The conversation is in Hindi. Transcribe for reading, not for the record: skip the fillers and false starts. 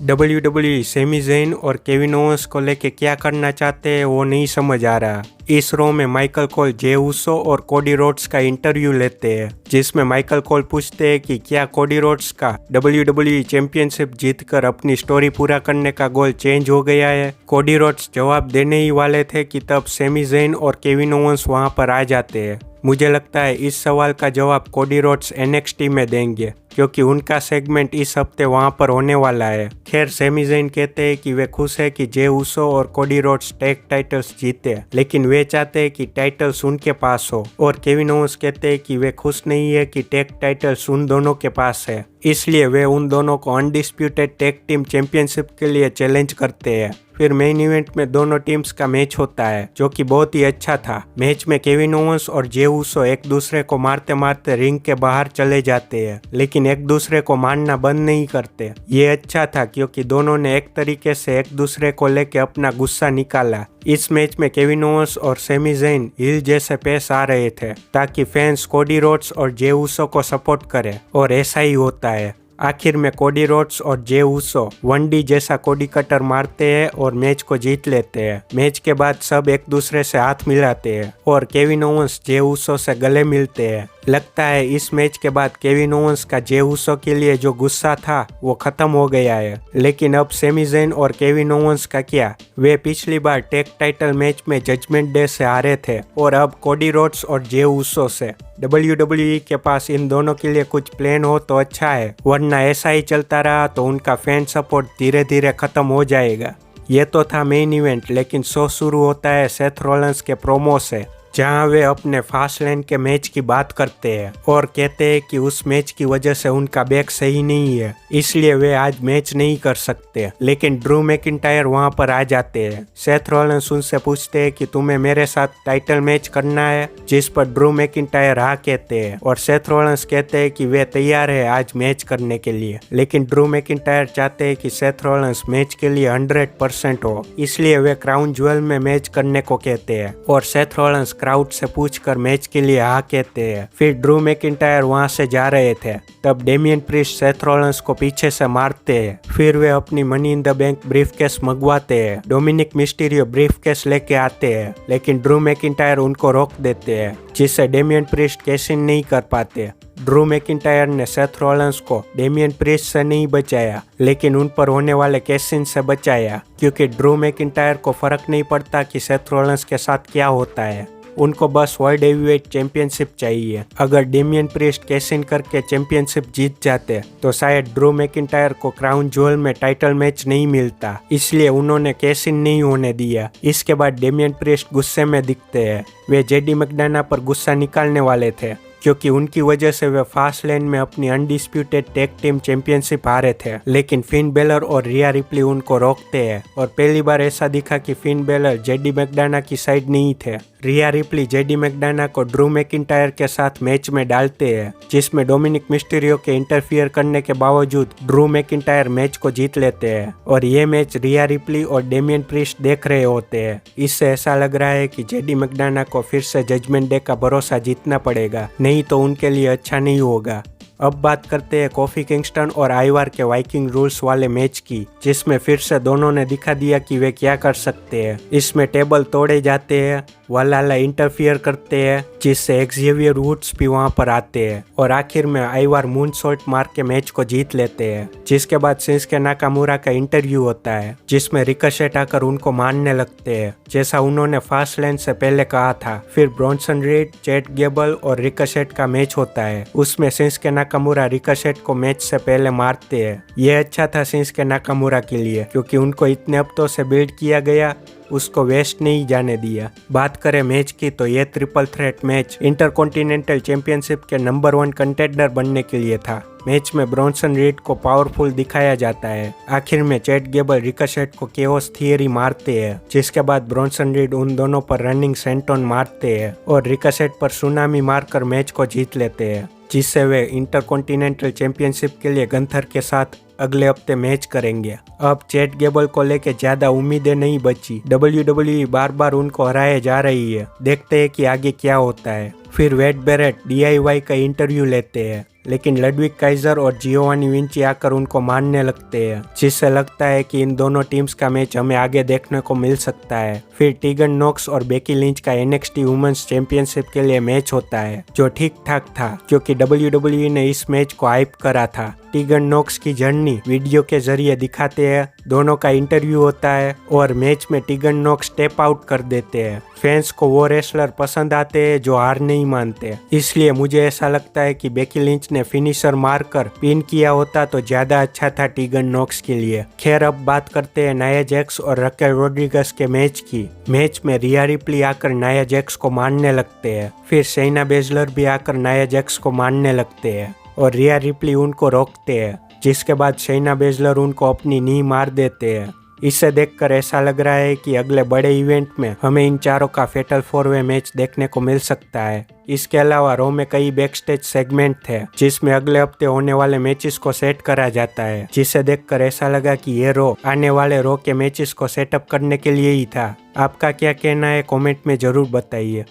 WWE सेमी ज़ेन और केविन ओवेंस को लेके क्या करना चाहते हैं वो नहीं समझ आ रहा। इस रो में माइकल कोल जे उसो और कोडी रोड्स का इंटरव्यू लेते हैं, जिसमें माइकल कोल पूछते हैं कि क्या कोडी रोड्स का WWE चैंपियनशिप जीतकर अपनी स्टोरी पूरा करने का गोल चेंज हो गया है। कोडी रोड्स जवाब देने ही वाले थे कि तब सेमी ज़ेन और केविन ओवेंस वहां पर आ जाते हैं। मुझे लगता है इस सवाल का जवाब कोडी रोड्स NXT में देंगे, क्योंकि उनका सेगमेंट इस हफ्ते वहां पर होने वाला है। खैर, सेमी ज़ेन कहते हैं कि वे खुश है कि जे उसो और कोडी रोड्स टैग टाइटल्स जीते, लेकिन वे चाहते हैं कि टाइटल्स उनके पास हो। और केविन ओवेंस कहते हैं कि वे खुश नहीं है कि टैग टाइटल्स उन दोनों के पास है, इसलिए वे उन दोनों को अनडिस्प्यूटेड टैग टीम चैंपियनशिप के लिए चैलेंज करते हैं। फिर मेन इवेंट में दोनों टीम्स का मैच होता है, जो कि बहुत ही अच्छा था। मैच में केविन ओवेंस और जे उसो एक दूसरे को मारते मारते रिंग के बाहर चले जाते हैं, लेकिन एक दूसरे को मारना बंद नहीं करते। ये अच्छा था क्योंकि दोनों ने एक तरीके से एक दूसरे को लेके अपना गुस्सा निकाला। इस मैच में केविन ओवेंस और सेमी ज़ेन हिल जैसे पेश आ रहे थे, ताकि फैंस कोडी रोड्स और जे उसो को सपोर्ट करे, और ऐसा ही होता है। आखिर में कोडी रोड्स और जे उसो 1D जैसा कोडी कटर मारते हैं और मैच को जीत लेते हैं। मैच के बाद सब एक दूसरे से हाथ मिलाते हैं और केविन ओवेंस जे उसो से गले मिलते हैं। लगता है इस मैच के बाद केविन ओवेंस का जे उसो के लिए जो गुस्सा था वो खत्म हो गया है। लेकिन अब सेमी ज़ेन और केविन ओवेंस का क्या? वे पिछली बार टैग टाइटल मैच में जजमेंट डे से हारे थे और अब कोडी रोड्स और जे उसो से। WWE के पास इन दोनों के लिए कुछ प्लान हो तो अच्छा है, वरना ऐसा ही चलता रहा तो उनका फैन सपोर्ट धीरे धीरे खत्म हो जाएगा। ये तो था मेन इवेंट, लेकिन शो शुरू होता है सेथ रॉलिंस के प्रोमो से, जहां वे अपने फास्टलेन के मैच की बात करते हैं और कहते हैं कि उस मैच की वजह से उनका बैक सही नहीं है, इसलिए वे आज मैच नहीं कर सकते। लेकिन ड्रू मैकिंटायर वहां पर आ जाते हैं। सेथ रॉलिंस उनसे पूछते हैं कि तुम्हें मेरे साथ टाइटल मैच करना है, जिस पर ड्रू मैकिंटायर हाँ कहते हैं और सेथ रॉलिंस कहते हैं कि वे तैयार है आज मैच करने के लिए। लेकिन ड्रू मैकिंटायर चाहते हैं कि सेथ रॉलिंस मैच के लिए 100% हो, इसलिए वे क्राउन ज्वेल में मैच करने को कहते हैं और सेथ रॉलिंस क्राउड से पूछकर मैच के लिए हाँ कहते हैं। फिर ड्रू मैकिंटायर वहां से जा रहे थे, तब डेमियन प्रीस्ट सेथ रॉलिंस को पीछे से मारते हैं। फिर वे अपनी money in the bank briefcase मंगवाते हैं। डोमिनिक मिस्टीरियो ब्रीफकेस लेके आते हैं, लेकिन ड्रू मैकिंटायर उनको रोक देते हैं, जिससे डेमियन प्रीस्ट कैश इन नहीं कर पाते। ड्रू मैकिंटायर ने सेथ रॉलिंस को डेमियन प्रीस्ट से नहीं बचाया, लेकिन उन पर होने वाले कैश इन से बचाया, क्योंकि ड्रू मैकिंटायर को फर्क नहीं पड़ता कि सेथ रॉलिंस के साथ क्या होता है, उनको बस वर्ल्ड हेवीवेट चैंपियनशिप चाहिए। अगर डेमियन प्रीस्ट कैश इन करके चैंपियनशिप जीत जाते तो शायद ड्रू मैकिंटायर को क्राउन ज्वेल में टाइटल मैच नहीं मिलता, इसलिए उन्होंने कैश इन नहीं होने दिया। इसके बाद डेमियन प्रीस्ट गुस्से में दिखते हैं। वे जेडी मैकडाना पर गुस्सा निकालने वाले थे, क्योंकि उनकी वजह से वे फास्ट लेन में अपनी अनडिस्प्यूटेड टैग टीम चैंपियनशिप हारे थे। लेकिन फिन बेलर और रिया रिप्ली उनको रोकते हैं और पहली बार ऐसा दिखा कि फिन बेलर जेडी मैकडाना की साइड नहीं थे। रिया रिप्ली जेडी मैकडाना को ड्रू मैकिंटायर के साथ मैच में डालते हैं, जिसमें डोमिनिक मिस्टीरियो के इंटरफियर करने के बावजूद ड्रू मैकिंटायर मैच को जीत लेते हैं और ये मैच रिया रिप्ली और डेमियन प्रीस्ट देख रहे होते हैं। इससे ऐसा लग रहा है कि जेडी मैकडाना को फिर से जजमेंट डे का भरोसा जीतना पड़ेगा, नहीं तो उनके लिए अच्छा नहीं होगा। अब बात करते हैं कोफी किंगस्टन और आइवार के वाइकिंग रूल्स वाले मैच की, जिसमें फिर से दोनों ने दिखा दिया कि वे क्या कर सकते हैं। इसमें टेबल तोड़े जाते हैं, वलाला इंटरफियर करते हैं, जिससे एक्जेवियर वुड्स भी वहां पर आते हैं और आखिर में आइवार मूनसॉल्ट मार के मैच को जीत लेते हैं। जिसके बाद शिंसुके नाकामुरा का इंटरव्यू होता है, जिसमें रिकोशेट आकर उनको मारने लगते हैं, जैसा उन्होंने फास्ट लेन से पहले कहा था। फिर ब्रॉन्सन रीड, चैट गेबल और रिकोशेट का मैच होता है। उसमें शिंसुके नाकामुरा रिकोशेट को मैच से पहले मारते हैं। यह अच्छा था शिंसुके नाकामुरा के लिए, क्योंकि उनको इतने हफ्तों से बिल्ड किया गया, उसको वेस्ट नहीं जाने दिया। बात करें मैच की तो ये triple threat match intercontinental championship के नंबर 1 कंटेंडर बनने के लिए था। मैच में ब्रॉन्सन रीड को पावरफुल दिखाया जाता है। आखिर में चैट गेबल रिकोशेट को केओस थियरी मारते हैं, जिसके बाद ब्रॉन्सन रीड उन दोनों पर रनिंग सेंटोन मारते हैं और रिकोशेट पर सुनामी मारकर मैच को जीत लेते हैं, जिससे वे इंटरकॉन्टिनेंटल चैंपियनशिप के लिए गंथर के साथ अगले हफ्ते मैच करेंगे। अब चैट गेबल को लेके ज्यादा उम्मीदें नहीं बची। WWE बार बार उनको हराए जा रही है। देखते हैं कि आगे क्या होता है। फिर वेड बेरेट DIY का इंटरव्यू लेते हैं, लेकिन लडविग काइजर और जियोवानी विंची आकर उनको मारने लगते हैं, जिससे लगता है कि इन दोनों टीम्स का मैच हमें आगे देखने को मिल सकता है। फिर टीगन नॉक्स और बेकी लिंच का NXT वुमेन्स चैंपियनशिप के लिए मैच होता है, जो ठीक ठाक था क्योंकि WWE ने इस मैच को हाइप करा था। टीगन नॉक्स की जर्नी वीडियो के जरिए दिखाते हैं, दोनों का इंटरव्यू होता है और मैच में टीगन नॉक्स स्टेप आउट कर देते हैं। फैंस को वो रेसलर पसंद आते हैं जो हार नहीं मानते, इसलिए मुझे ऐसा लगता है कि बेकी लिंच ने फिनिशर मारकर पिन किया होता तो ज्यादा अच्छा था टीगन नॉक्स के लिए। खैर, अब बात करते हैं नाया जैक्स और रकेल रोड्रिगस के मैच की। मैच में रिया रिप्ली आकर नाया जैक्स को मारने लगते हैं, फिर शेना बेजलर भी आकर नाया जैक्स को मारने लगते हैं और रिया रिप्ली उनको रोकते हैं, जिसके बाद शेना बेजलर उनको अपनी नी मार देते हैं। इसे देखकर ऐसा लग रहा है कि अगले बड़े इवेंट में हमें इन चारों का फेटल 4-वे मैच देखने को मिल सकता है। इसके अलावा रो में कई बैकस्टेज सेगमेंट थे जिसमें अगले हफ्ते होने वाले मैचेस को सेट करा जाता है, जिसे देखकर ऐसा लगा कि ये रो आने वाले रो के मैचेस को सेटअप करने के लिए ही था। आपका क्या कहना है कमेंट में जरूर बताइए।